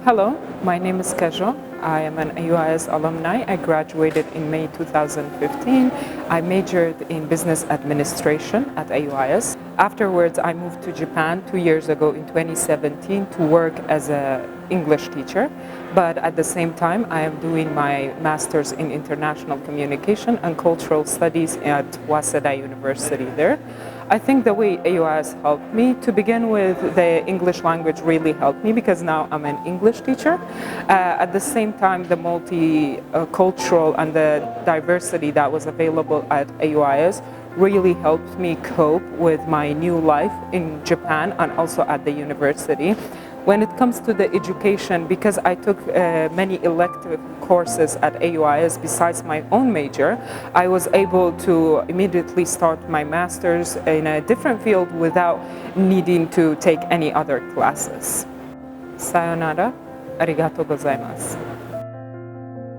Hello, my name is Kajo. I am an AUIS alumni. I graduated in May 2015. I majored in business administration at AUIS. Afterwards, I moved to Japan 2 years ago in 2017 to work as an English teacher. But at the same time, I am doing my master's in international communication and cultural studies at Waseda University there. I think the way AUIS helped me, to begin with, the English language really helped me because now I'm an English teacher. At the same time, the multicultural and the diversity that was available at AUIS really helped me cope with my new life in Japan and also at the university. When it comes to the education, because I took many elective courses at AUIS besides my own major, I was able to immediately start my master's in a different field without needing to take any other classes. Sayonara, arigatou gozaimasu.